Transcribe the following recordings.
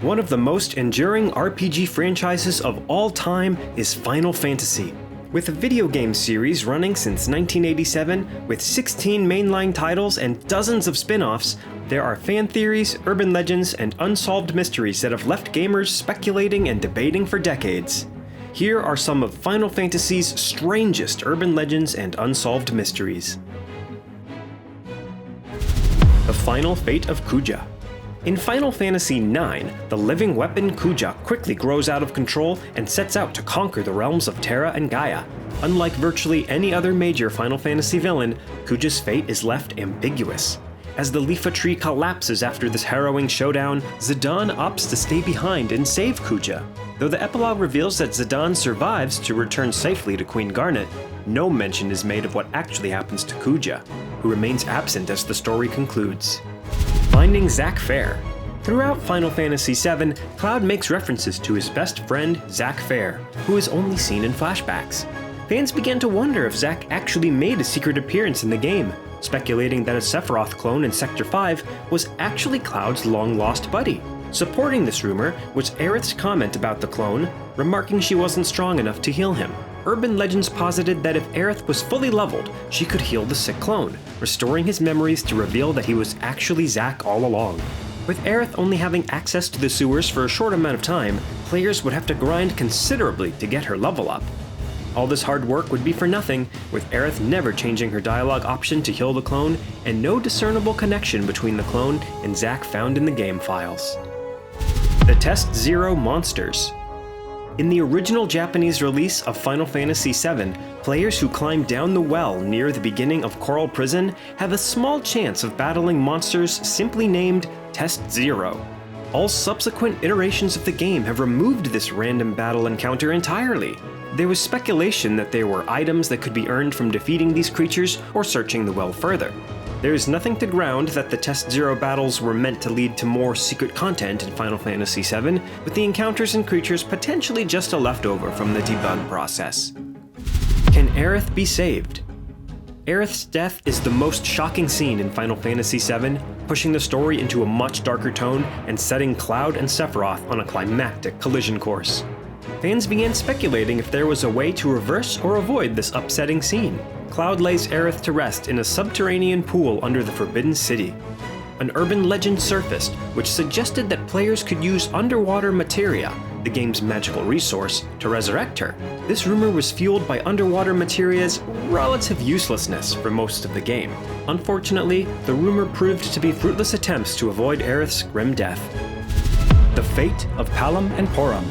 One of the most enduring RPG franchises of all time is Final Fantasy. With a video game series running since 1987, with 16 mainline titles and dozens of spin-offs, there are fan theories, urban legends, and unsolved mysteries that have left gamers speculating and debating for decades. Here are some of Final Fantasy's strangest urban legends and unsolved mysteries. The Final Fate of Kua. In Final Fantasy IX, the living weapon Kua quickly grows out of control and sets out to conquer the realms of Terra and Gaia. Unlike virtually any other major Final Fantasy villain, Kuja's fate is left ambiguous. As the Leafa tree collapses after this harrowing showdown, Zidane opts to stay behind and save Kua. Though the epilogue reveals that Zidane survives to return safely to Queen Garnet, no mention is made of what actually happens to Kua, who remains absent as the story concludes. Finding Zack Fair. Throughout Final Fantasy VII, Cloud makes references to his best friend, Zack Fair, who is only seen in flashbacks. Fans began to wonder if Zack actually made a secret appearance in the game, speculating that a Sephiroth clone in Sector 5 was actually Cloud's long-lost buddy. Supporting this rumor was Aerith's comment about the clone, remarking she wasn't strong enough to heal him. Urban legends posited that if Aerith was fully leveled, she could heal the sick clone, restoring his memories to reveal that he was actually Zack all along. With Aerith only having access to the sewers for a short amount of time, players would have to grind considerably to get her level up. All this hard work would be for nothing, with Aerith never changing her dialogue option to heal the clone, and no discernible connection between the clone and Zack found in the game files. The Test Zero monsters. In the original Japanese release of Final Fantasy VII, players who climb down the well near the beginning of Coral Prison have a small chance of battling monsters simply named Test Zero. All subsequent iterations of the game have removed this random battle encounter entirely. There was speculation that there were items that could be earned from defeating these creatures or searching the well further. There is nothing to ground that the Test Zero battles were meant to lead to more secret content in Final Fantasy VII, with the encounters and creatures potentially just a leftover from the debug process. Can Aith be saved? Aerith's death is the most shocking scene in Final Fantasy VII, pushing the story into a much darker tone and setting Cloud and Sephiroth on a climactic collision course. Fans began speculating if there was a way to reverse or avoid this upsetting scene. Cloud lays Aerith to rest in a subterranean pool under the Forbidden City. An urban legend surfaced, which suggested that players could use underwater materia, the game's magical resource, to resurrect her. This rumor was fueled by underwater materia's relative uselessness for most of the game. Unfortunately, the rumor proved to be fruitless attempts to avoid Aerith's grim death. The Fate of Palum and Porum.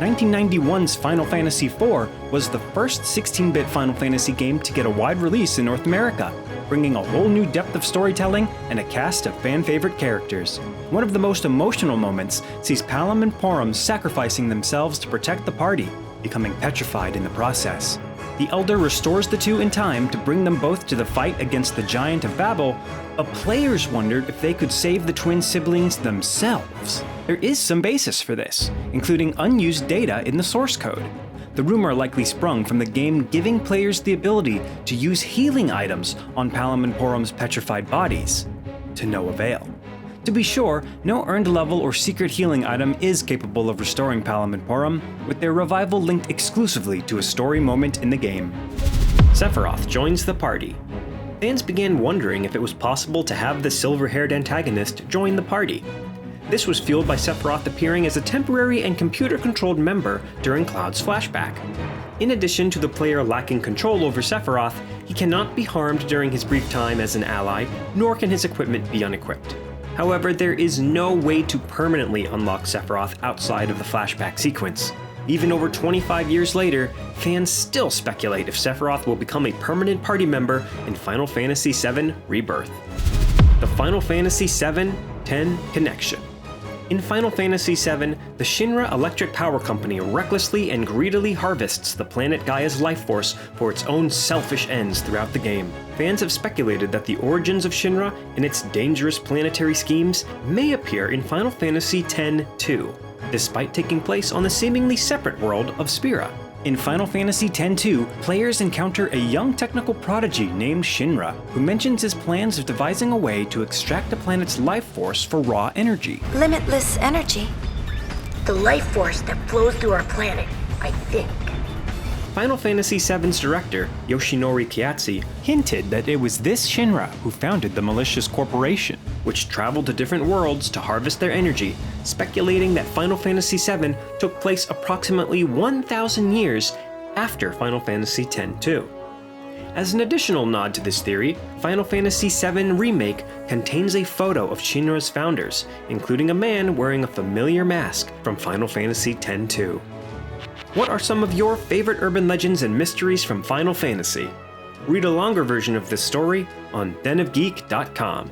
1991's Final Fantasy IV was the first 16-bit Final Fantasy game to get a wide release in North America, bringing a whole new depth of storytelling and a cast of fan-favorite characters. One of the most emotional moments sees Palum and Porum sacrificing themselves to protect the party, becoming petrified in the process. The Elder restores the two in time to bring them both to the fight against the Giant of Babel, but players wondered if they could save the twin siblings themselves. There is some basis for this, including unused data in the source code. The rumor likely sprung from the game giving players the ability to use healing items on Palum and Porum's petrified bodies, to no avail. To be sure, no earned level or secret healing item is capable of restoring Palum and Porum, with their revival linked exclusively to a story moment in the game. Sephiroth joins the party. Fans began wondering if it was possible to have the silver-haired antagonist join the party. This was fueled by Sephiroth appearing as a temporary and computer-controlled member during Cloud's flashback. In addition to the player lacking control over Sephiroth, he cannot be harmed during his brief time as an ally, nor can his equipment be unequipped. However, there is no way to permanently unlock Sephiroth outside of the flashback sequence. Even over 25 years later, fans still speculate if Sephiroth will become a permanent party member in Final Fantasy VII Rebirth. The Final Fantasy VII-10 connection. In Final Fantasy VII, the Shinra Electric Power Company recklessly and greedily harvests the planet Gaia's life force for its own selfish ends throughout the game. Fans have speculated that the origins of Shinra and its dangerous planetary schemes may appear in Final Fantasy X-2, despite taking place on the seemingly separate world of Spira. In Final Fantasy X-2, players encounter a young technical prodigy named Shinra, who mentions his plans of devising a way to extract the planet's life force for raw energy. Limitless energy. The life force that flows through our planet, I think. Final Fantasy VII's director, Yoshinori Kyatsu, hinted that it was this Shinra who founded the malicious corporation, which traveled to different worlds to harvest their energy, speculating that Final Fantasy VII took place approximately 1,000 years after Final Fantasy X-2. As an additional nod to this theory, Final Fantasy VII Remake contains a photo of Shinra's founders, including a man wearing a familiar mask from Final Fantasy X-2. What are some of your favorite urban legends and mysteries from Final Fantasy? Read a longer version of this story on denofgeek.com.